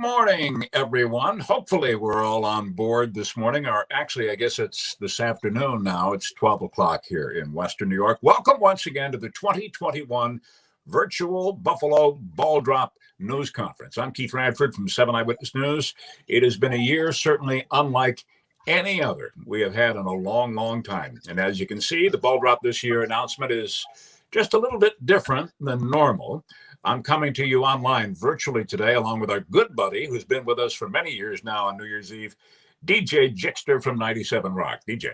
morning, everyone. Hopefully we're all on board this morning, or actually, I guess it's this afternoon now. It's 12 o'clock here in Western New York. Welcome once again to the 2021 Virtual Buffalo Ball Drop News Conference. I'm Keith Radford from 7 Eyewitness News. It has been a year certainly unlike any other we have had in a long, long time. And as you can see, the ball drop this year announcement is just a little bit different than normal. I'm coming to you online virtually today, along with our good buddy who's been with us for many years now on New Year's Eve, DJ Jickster from 97 Rock. DJ.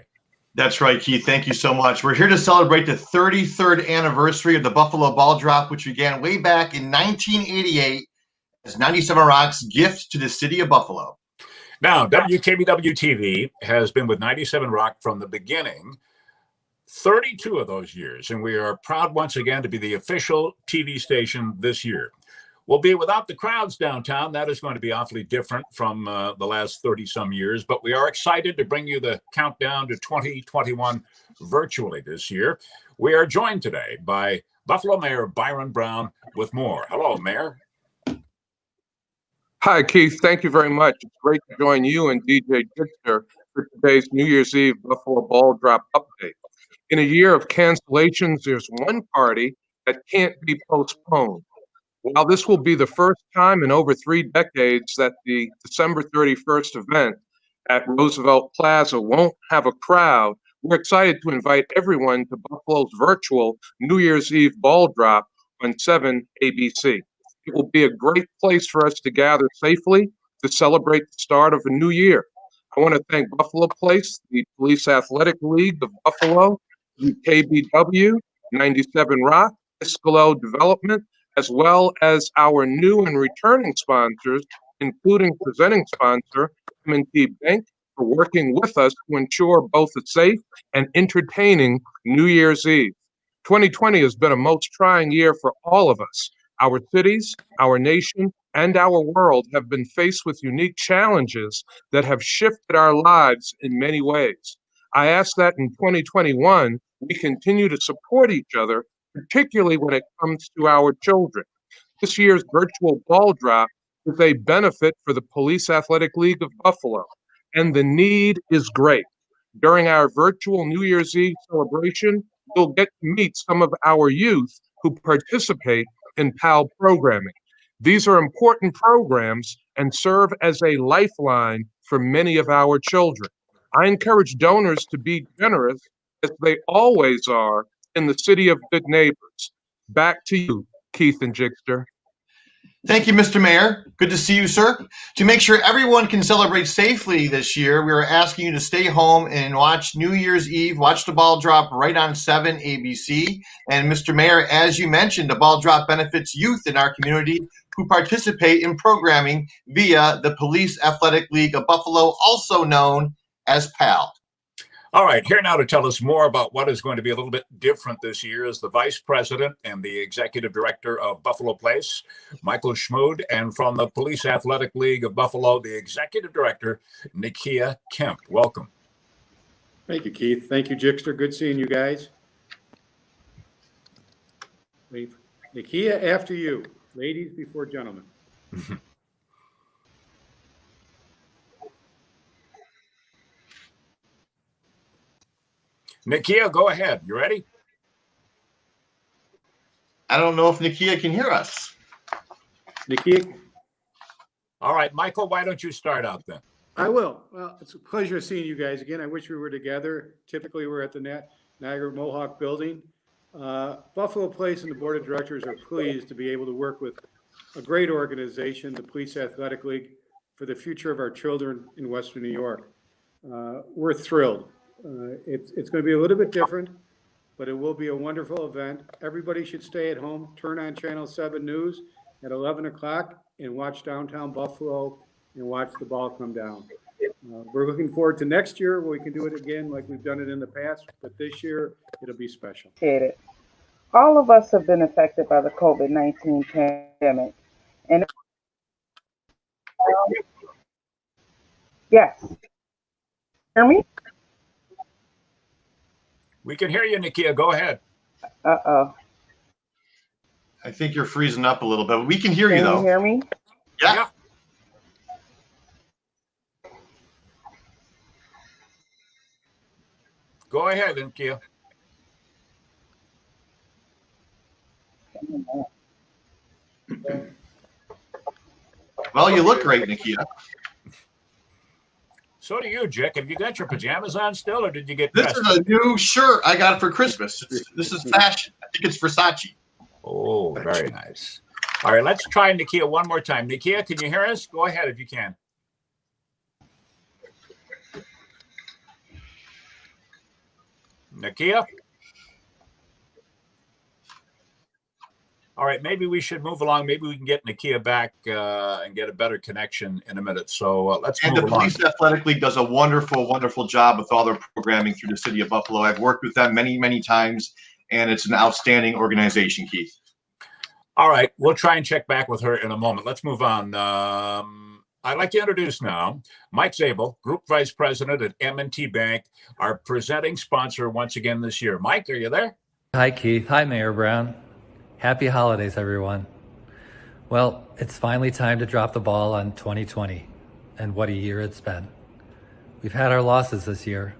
That's right, Keith. Thank you so much. We're here to celebrate the 33rd anniversary of the Buffalo Ball Drop, which began way back in 1988 as 97 Rock's gift to the city of Buffalo. Now, WKBW-TV has been with 97 Rock from the beginning, 32 of those years, and we are proud once again to be the official TV station this year. We'll be without the crowds downtown. That is going to be awfully different from the last 30-some years, but we are excited to bring you the countdown to 2021 virtually this year. We are joined today by Buffalo Mayor Byron Brown with more. Hello, Mayor. Hi, Keith. Thank you very much. It's great to join you and DJ Jickster for today's New Year's Eve Buffalo Ball Drop update. In a year of cancellations, there's one party that can't be postponed. While this will be the first time in over 3 decades that the December 31st event at Roosevelt Plaza won't have a crowd, we're excited to invite everyone to Buffalo's virtual New Year's Eve ball drop on 7 ABC. It will be a great place for us to gather safely to celebrate the start of a new year. I want to thank Buffalo Place, the Police Athletic League of Buffalo, KBW, 97 Rock, Iscalo Development, as well as our new and returning sponsors, including presenting sponsor, M&T Bank, for working with us to ensure both a safe and entertaining New Year's Eve. 2020 has been a most trying year for all of us. Our cities, our nation, and our world have been faced with unique challenges that have shifted our lives in many ways. I ask that in 2021, we continue to support each other, particularly when it comes to our children. This year's virtual ball drop is a benefit for the Police Athletic League of Buffalo, and the need is great. During our virtual New Year's Eve celebration, you'll get to meet some of our youth who participate in PAL programming. These are important programs and serve as a lifeline for many of our children. I encourage donors to be generous, as they always are in the city of good neighbors. Back to you, Keith and Jickster. Thank you, Mr. Mayor. Good to see you, sir. To make sure everyone can celebrate safely this year, we are asking you to stay home and watch New Year's Eve, watch the ball drop right on 7 ABC. And Mr. Mayor, as you mentioned, the ball drop benefits youth in our community who participate in programming via the Police Athletic League of Buffalo, also known as PAL. All right, here now to tell us more about what is going to be a little bit different this year is the Vice President and the Executive Director of Buffalo Place, Michael Schmood, and from the Police Athletic League of Buffalo, the Executive Director, Nikia Kemp. Welcome. Thank you, Keith. Thank you, Jickster. Good seeing you guys. Nikia, after you. Ladies before gentlemen. Nikia, go ahead. You ready? I don't know if Nikia can hear us. Nikia? All right, Michael, why don't you start out then? I will. Well, it's a pleasure seeing you guys again. I wish we were together. Typically, we're at the Niagara Mohawk building. Buffalo Place and the Board of Directors are pleased to be able to work with a great organization, the Police Athletic League, for the future of our children in Western New York. We're thrilled. It's going to be a little bit different, but it will be a wonderful event. Everybody should stay at home, turn on Channel 7 News at 11 o'clock and watch downtown Buffalo and watch the ball come down. We're looking forward to next year where we can do it again like we've done it in the past, but this year it'll be special. All of us have been affected by the COVID-19 pandemic. And yes. Hear me? We can hear you, Nikia. Go ahead. Uh-oh. I think you're freezing up a little bit. We can hear you, though. Can you hear me? Yeah. Go ahead, Nakia. Well, you look great, Nakia. So do you, Jick. Have you got your pajamas on still, or did you get This dressed? is a new shirt I got for Christmas. This is fashion. I think it's Versace. Oh, very nice. All right, let's try Nakia one more time. Nakia, can you hear us? Go ahead if you can. Nakia? All right, maybe we should move along. Maybe we can get Nakia back and get a better connection in a minute. So let's move along. And the Police Athletic League does a wonderful, wonderful job with all their programming through the city of Buffalo. I've worked with them many, many times, and it's an outstanding organization, Keith. All right, we'll try and check back with her in a moment. Let's move on. I'd like to introduce now Mike Zabel, Group Vice President at M&T Bank, our presenting sponsor once again this year. Mike, are you there? Hi, Keith. Hi, Mayor Brown. Happy holidays, everyone. Well, it's finally time to drop the ball on 2020, and what a year it's been. We've had our losses this year,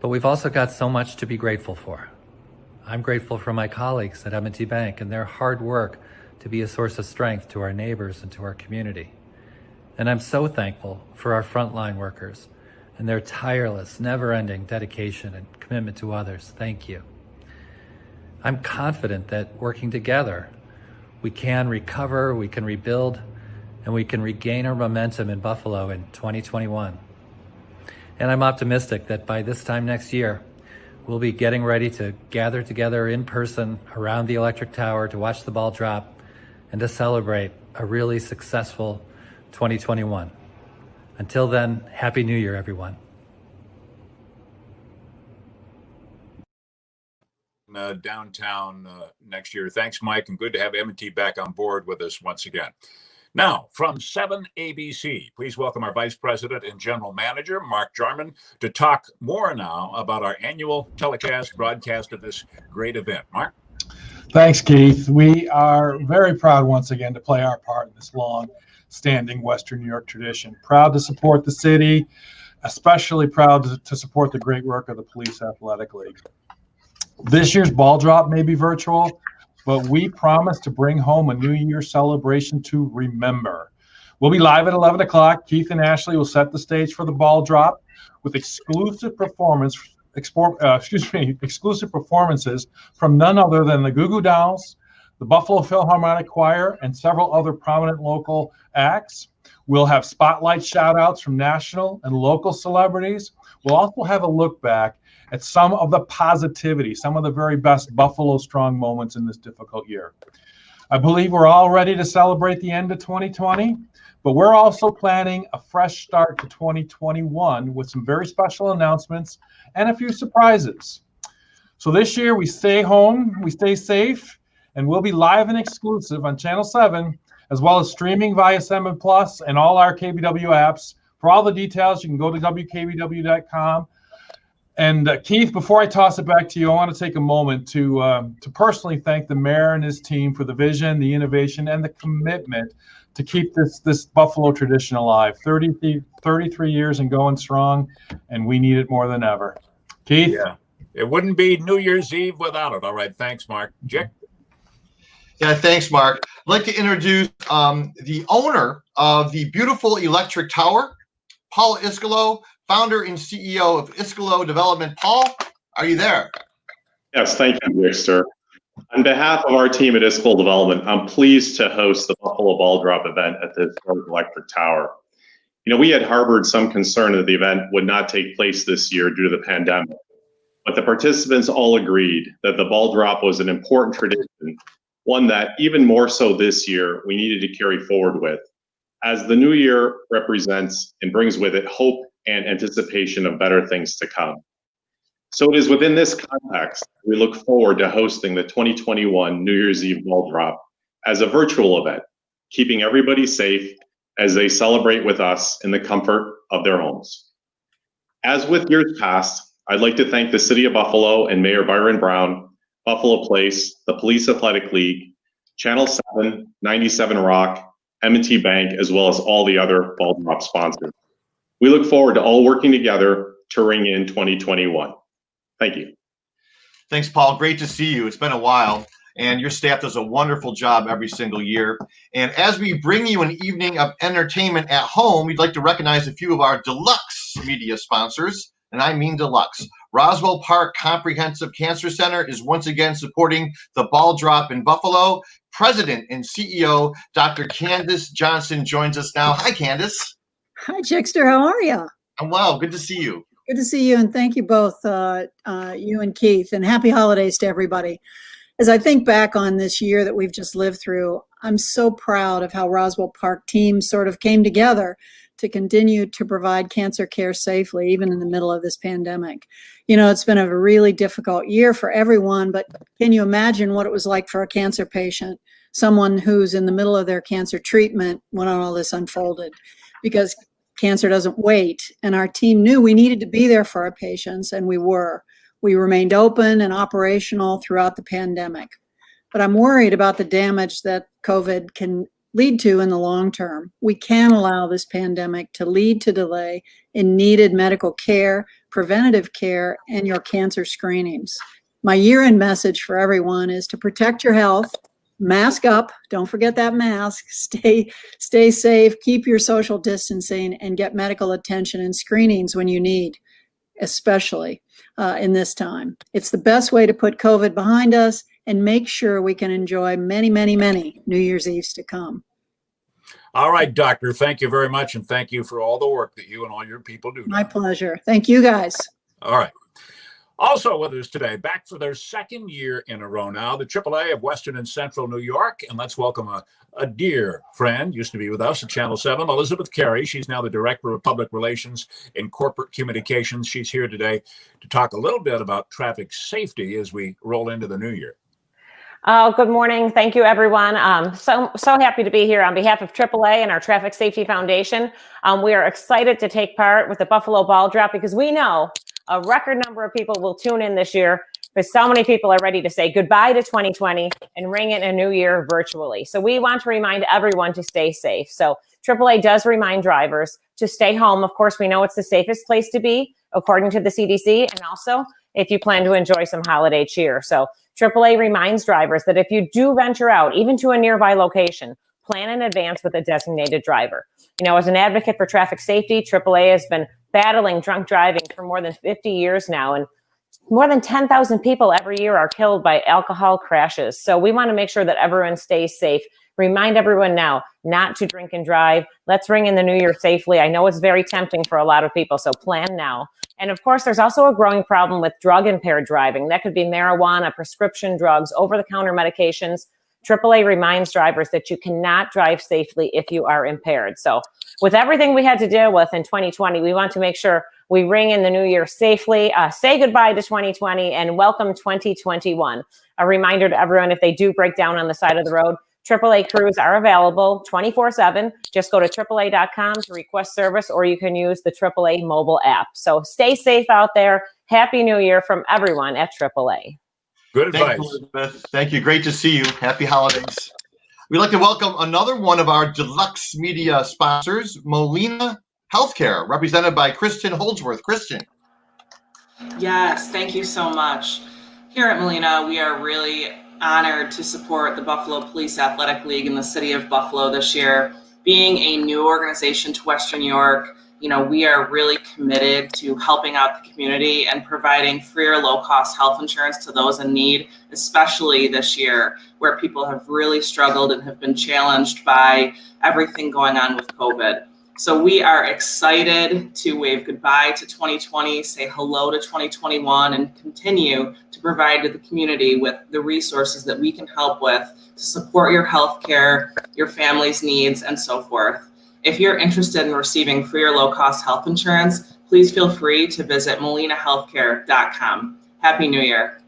but we've also got so much to be grateful for. I'm grateful for my colleagues at M&T Bank and their hard work to be a source of strength to our neighbors and to our community. And I'm so thankful for our frontline workers and their tireless, never-ending dedication and commitment to others. Thank you. I'm confident that working together, we can recover, we can rebuild, and we can regain our momentum in Buffalo in 2021. And I'm optimistic that by this time next year, we'll be getting ready to gather together in person around the electric tower to watch the ball drop and to celebrate a really successful 2021. Until then, Happy New Year, everyone. Downtown next year. Thanks, Mike, and good to have M&T back on board with us once again. Now, from 7 ABC, please welcome our Vice President and General Manager, Mark Jarman, to talk more now about our annual telecast broadcast of this great event. Mark? Thanks, Keith. We are very proud once again to play our part in this long-standing Western New York tradition. Proud to support the city, especially proud to support the great work of the Police Athletic League. This year's ball drop may be virtual, but we promise to bring home a New Year celebration to remember. We'll be live at 11 o'clock. Keith and Ashley will set the stage for the ball drop with exclusive performances from none other than the Goo Goo Dolls, the Buffalo Philharmonic Choir, and several other prominent local acts. We'll have spotlight shout-outs from national and local celebrities. We'll also have a look back at some of the positivity, some of the very best Buffalo strong moments in this difficult year. I believe we're all ready to celebrate the end of 2020, but we're also planning a fresh start to 2021 with some very special announcements and a few surprises. So this year we stay home, we stay safe, and we'll be live and exclusive on Channel 7, as well as streaming via 7 Plus and all our KBW apps. For all the details, you can go to WKBW.com. And Keith, before I toss it back to you, I want to take a moment to personally thank the mayor and his team for the vision, the innovation, and the commitment to keep this Buffalo tradition alive. 33 years and going strong, and we need it more than ever. Keith? Yeah, it wouldn't be New Year's Eve without it. All right, thanks, Mark. Jick? Yeah, thanks, Mark. I'd like to introduce the owner of the beautiful electric tower, Paul Iskolo, founder and CEO of Iskolo Development. Paul, are you there? Yes, thank you, Jickster. On behalf of our team at Iskolo Development, I'm pleased to host the Buffalo Ball Drop event at the historic electric tower. You know, we had harbored some concern that the event would not take place this year due to the pandemic, but the participants all agreed that the ball drop was an important tradition, one that even more so this year we needed to carry forward with, as the new year represents and brings with it hope and anticipation of better things to come. So it is within this context we look forward to hosting the 2021 New Year's Eve ball drop as a virtual event, keeping everybody safe as they celebrate with us in the comfort of their homes. As with years past, I'd like to thank the City of Buffalo and Mayor Byron Brown, Buffalo Place, the Police Athletic League, Channel 7, 97 Rock, M&T Bank, as well as all the other ball drop sponsors. We look forward to all working together to ring in 2021. Thank you. Thanks, Paul. Great to see you. It's been a while, and your staff does a wonderful job every single year. And as we bring you an evening of entertainment at home, we'd like to recognize a few of our deluxe media sponsors, and I mean deluxe. Roswell Park Comprehensive Cancer Center is once again supporting the ball drop in Buffalo. President and CEO Dr. Candice Johnson joins us now. Hi, Candice. Hi, Jickster. How are you? I'm well. Good to see you. Good to see you, and thank you both, you and Keith, and happy holidays to everybody. As I think back on this year that we've just lived through, I'm so proud of how Roswell Park teams sort of came together to continue to provide cancer care safely, even in the middle of this pandemic. You know, it's been a really difficult year for everyone, but can you imagine what it was like for a cancer patient, someone who's in the middle of their cancer treatment when all this unfolded? Because cancer doesn't wait, and our team knew we needed to be there for our patients, and we were. We remained open and operational throughout the pandemic. But I'm worried about the damage that COVID can lead to in the long term. We can't allow this pandemic to lead to delay in needed medical care, preventative care, and your cancer screenings. My year-end message for everyone is to protect your health, mask up, don't forget that mask, stay safe, keep your social distancing, and get medical attention and screenings when you need, especially in this time. It's the best way to put COVID behind us and make sure we can enjoy many, many, many New Year's Eves to come. All right, Doctor, thank you very much, and thank you for all the work that you and all your people do. My pleasure. Thank you, guys. All right. Also with us today, back for their second year in a row now, the AAA of Western and Central New York. And let's welcome a dear friend, used to be with us at Channel 7, Elizabeth Carey. She's now the Director of Public Relations and Corporate Communications. She's here today to talk a little bit about traffic safety as we roll into the new year. Good morning. Thank you, everyone. So happy to be here on behalf of AAA and our Traffic Safety Foundation. We are excited to take part with the Buffalo Ball Drop because we know a record number of people will tune in this year because so many people are ready to say goodbye to 2020 and ring in a new year virtually. So we want to remind everyone to stay safe. So AAA does remind drivers to stay home. Of course, we know it's the safest place to be, according to the CDC, and also if you plan to enjoy some holiday cheer. So AAA reminds drivers that if you do venture out, even to a nearby location, plan in advance with a designated driver. You know, as an advocate for traffic safety, AAA has been battling drunk driving for more than 50 years now, and more than 10,000 people every year are killed by alcohol crashes. So we want to make sure that everyone stays safe. Remind everyone now not to drink and drive. Let's ring in the new year safely. I know it's very tempting for a lot of people, so plan now. And of course, there's also a growing problem with drug-impaired driving. That could be marijuana, prescription drugs, over-the-counter medications. AAA reminds drivers that you cannot drive safely if you are impaired. So with everything we had to deal with in 2020, we want to make sure we ring in the new year safely, say goodbye to 2020, and welcome 2021. A reminder to everyone, if they do break down on the side of the road, AAA crews are available 24/7. Just go to AAA.com to request service, or you can use the AAA mobile app. So stay safe out there. Happy New Year from everyone at AAA. Good advice. Thank you, Elizabeth. Thank you. Great to see you. Happy holidays. We'd like to welcome another one of our deluxe media sponsors, Molina Healthcare, represented by Kristen Holdsworth. Kristen. Yes, thank you so much. Here at Molina, we are really honored to support the Buffalo Police Athletic League in the city of Buffalo this year. Being a new organization to Western New York, you know, we are really committed to helping out the community and providing free or low-cost health insurance to those in need, especially this year where people have really struggled and have been challenged by everything going on with COVID. So we are excited to wave goodbye to 2020, say hello to 2021, and continue to provide to the community with the resources that we can help with to support your healthcare, your family's needs, and so forth. If you're interested in receiving free or low-cost health insurance, please feel free to visit molinahealthcare.com. Happy New Year.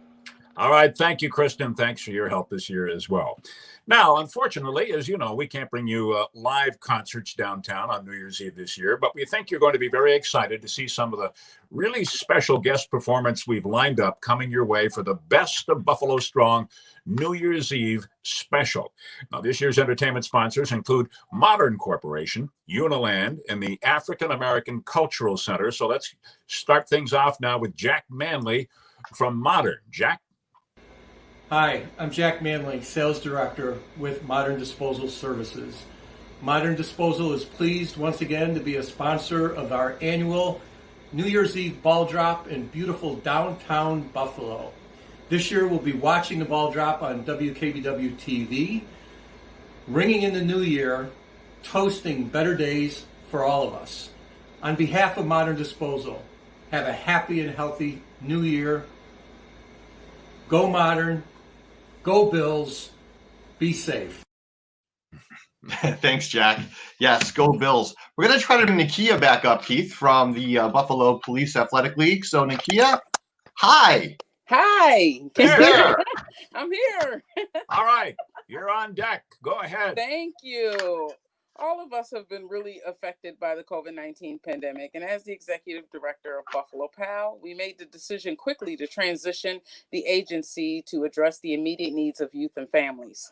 All right. Thank you, Kristen. Thanks for your help this year as well. Now, unfortunately, as you know, we can't bring you live concerts downtown on New Year's Eve this year, but we think you're going to be very excited to see some of the really special guest performance we've lined up coming your way for the Best of Buffalo Strong New Year's Eve special. Now, this year's entertainment sponsors include Modern Corporation, Uniland, and the African American Cultural Center. So let's start things off now with Jack Manley, from Modern. Jack? Hi, I'm Jack Manley, Sales Director with Modern Disposal Services. Modern Disposal is pleased once again to be a sponsor of our annual New Year's Eve ball drop in beautiful downtown Buffalo. This year we'll be watching the ball drop on WKBW TV, ringing in the new year, toasting better days for all of us. On behalf of Modern Disposal, have a happy and healthy new year. Go Modern, go Bills, be safe. Thanks, Jack. Yes, go Bills. We're going to try to bring Nakia back up, Keith, from the Buffalo Police Athletic League. So, Nakia, hi. Hi. There. I'm here. All right. You're on deck. Go ahead. Thank you. All of us have been really affected by the COVID-19 pandemic. And as the executive director of Buffalo PAL, we made the decision quickly to transition the agency to address the immediate needs of youth and families.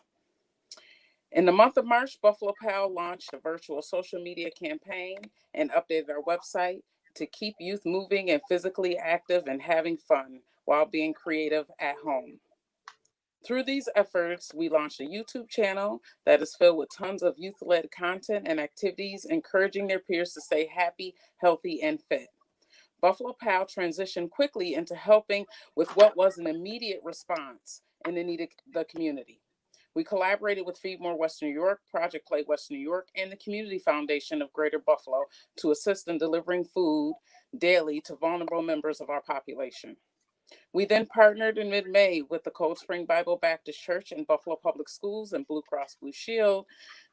In the month of March, Buffalo PAL launched a virtual social media campaign and updated our website to keep youth moving and physically active and having fun while being creative at home. Through these efforts, we launched a YouTube channel that is filled with tons of youth-led content and activities, encouraging their peers to stay happy, healthy, and fit. Buffalo PAL transitioned quickly into helping with what was an immediate response in the need of the community. We collaborated with Feed More Western New York, Project Play Western New York, and the Community Foundation of Greater Buffalo to assist in delivering food daily to vulnerable members of our population. We then partnered in mid-May with the Cold Spring Bible Baptist Church and Buffalo Public Schools and Blue Cross Blue Shield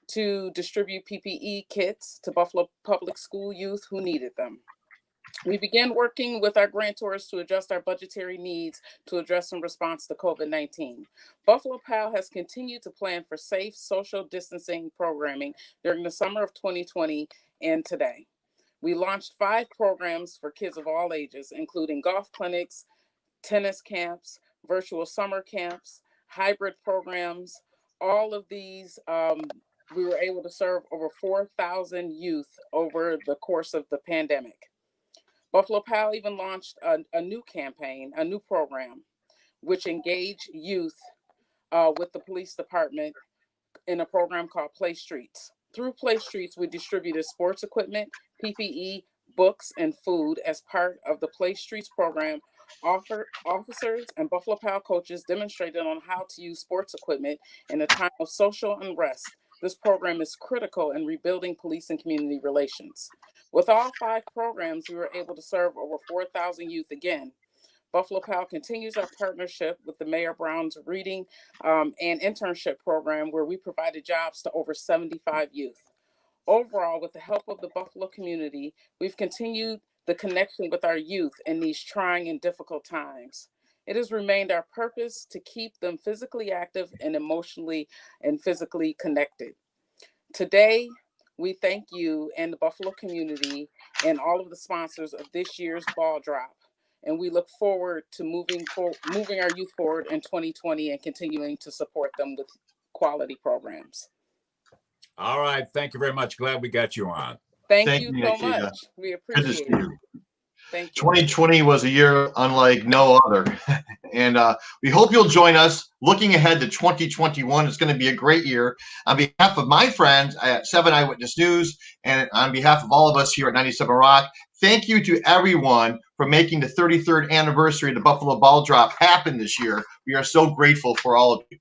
to distribute PPE kits to Buffalo Public School youth who needed them. We began working with our grantors to adjust our budgetary needs to address in response to COVID-19. Buffalo PAL has continued to plan for safe social distancing programming during the summer of 2020 and today. We launched 5 programs for kids of all ages, including golf clinics, tennis camps, virtual summer camps, hybrid programs. All of these, we were able to serve over 4,000 youth over the course of the pandemic. Buffalo PAL even launched a new campaign, a new program, which engaged youth with the police department in a program called Play Streets. Through Play Streets, we distributed sports equipment, PPE, books, and food as part of the Play Streets program. Officers and Buffalo PAL coaches demonstrated on how to use sports equipment in a time of social unrest. This program is critical in rebuilding police and community relations. With all 5 programs, we were able to serve over 4,000 youth again. Buffalo PAL continues our partnership with the Mayor Brown's reading and internship program, where we provided jobs to over 75 youth. Overall, with the help of the Buffalo community, we've continued the connection with our youth in these trying and difficult times. It has remained our purpose to keep them physically active and emotionally and physically connected. Today, we thank you and the Buffalo community and all of the sponsors of this year's ball drop. And we look forward to moving our youth forward in 2020 and continuing to support them with quality programs. All right. Thank you very much. Glad we got you on. Thank you so much. We appreciate it. Thank you. 2020 was a year unlike no other. And we hope you'll join us looking ahead to 2021. It's going to be a great year. On behalf of my friends at 7 Eyewitness News and on behalf of all of us here at 97 Rock, thank you to everyone for making the 33rd anniversary of the Buffalo Ball Drop happen this year. We are so grateful for all of you.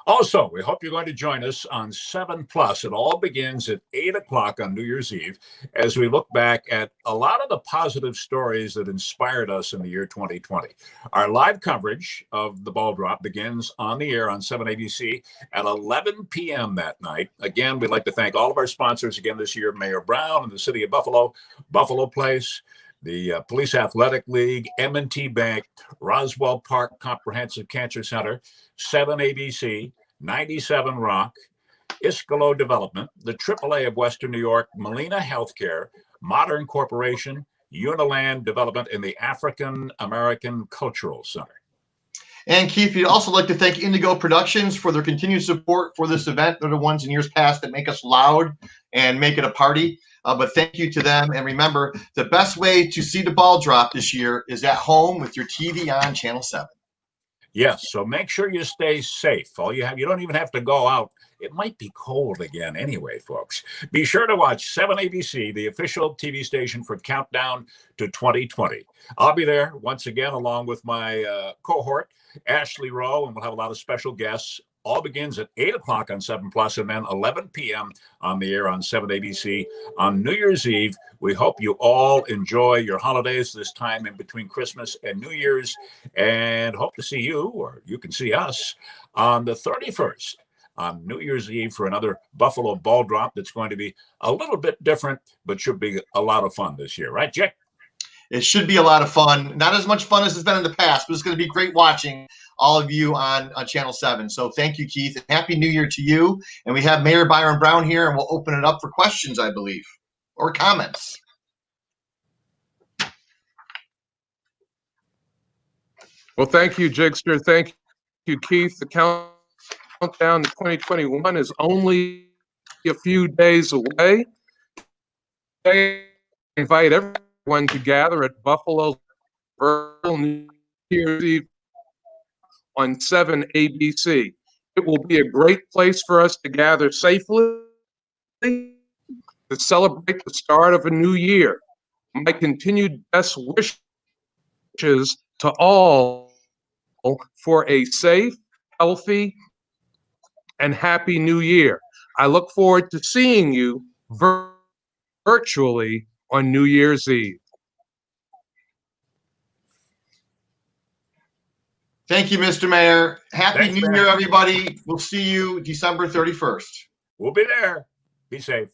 Also, we hope you're going to join us on 7 Plus. It all begins at 8 o'clock on New Year's Eve as we look back at a lot of the positive stories that inspired us in the year 2020. Our live coverage of the ball drop begins on the air on 7 ABC at 11 p.m. that night. Again, we'd like to thank all of our sponsors again this year, Mayor Brown and the City of Buffalo, Buffalo Place, the Police Athletic League, M&T Bank, Roswell Park Comprehensive Cancer Center, 7 ABC, 97 Rock, Iskolo Development, the AAA of Western New York, Molina Healthcare, Modern Corporation, Uniland Development, and the African American Cultural Center. And Keith, we'd also like to thank Indigo Productions for their continued support for this event. They're the ones in years past that make us loud and make it a party. But thank you to them. And remember, the best way to see the ball drop this year is at home with your TV on Channel 7. Yes, so make sure you stay safe. You don't even have to go out. It might be cold again anyway, folks. Be sure to watch 7 ABC, the official TV station for Countdown to 2020. I'll be there once again along with my cohort, Ashley Rowe, and we'll have a lot of special guests. All begins at 8 o'clock on 7 Plus and then 11 p.m. on the air on 7 ABC on New Year's Eve. We hope you all enjoy your holidays this time in between Christmas and New Year's, and hope to see you, or you can see us, on the 31st on New Year's Eve for another Buffalo ball drop that's going to be a little bit different, but should be a lot of fun this year. Right, Jack? It should be a lot of fun. Not as much fun as it's been in the past, but it's going to be great watching all of you on Channel 7. So thank you, Keith, and Happy New Year to you. And we have Mayor Byron Brown here, and we'll open it up for questions, I believe, or comments. Well, thank you, Jickster. Thank you, Keith. The countdown to 2021 is only a few days away. I invite everyone to gather at Buffalo's virtual New Year's Eve on 7 ABC. It will be a great place for us to gather safely to celebrate the start of a new year. My continued best wishes to all for a safe, healthy, and happy new year. I look forward to seeing you virtually on New Year's Eve. Thank you, Mr. Mayor. Happy Thanks, New man. Year, everybody. We'll see you December 31st. We'll be there. Be safe.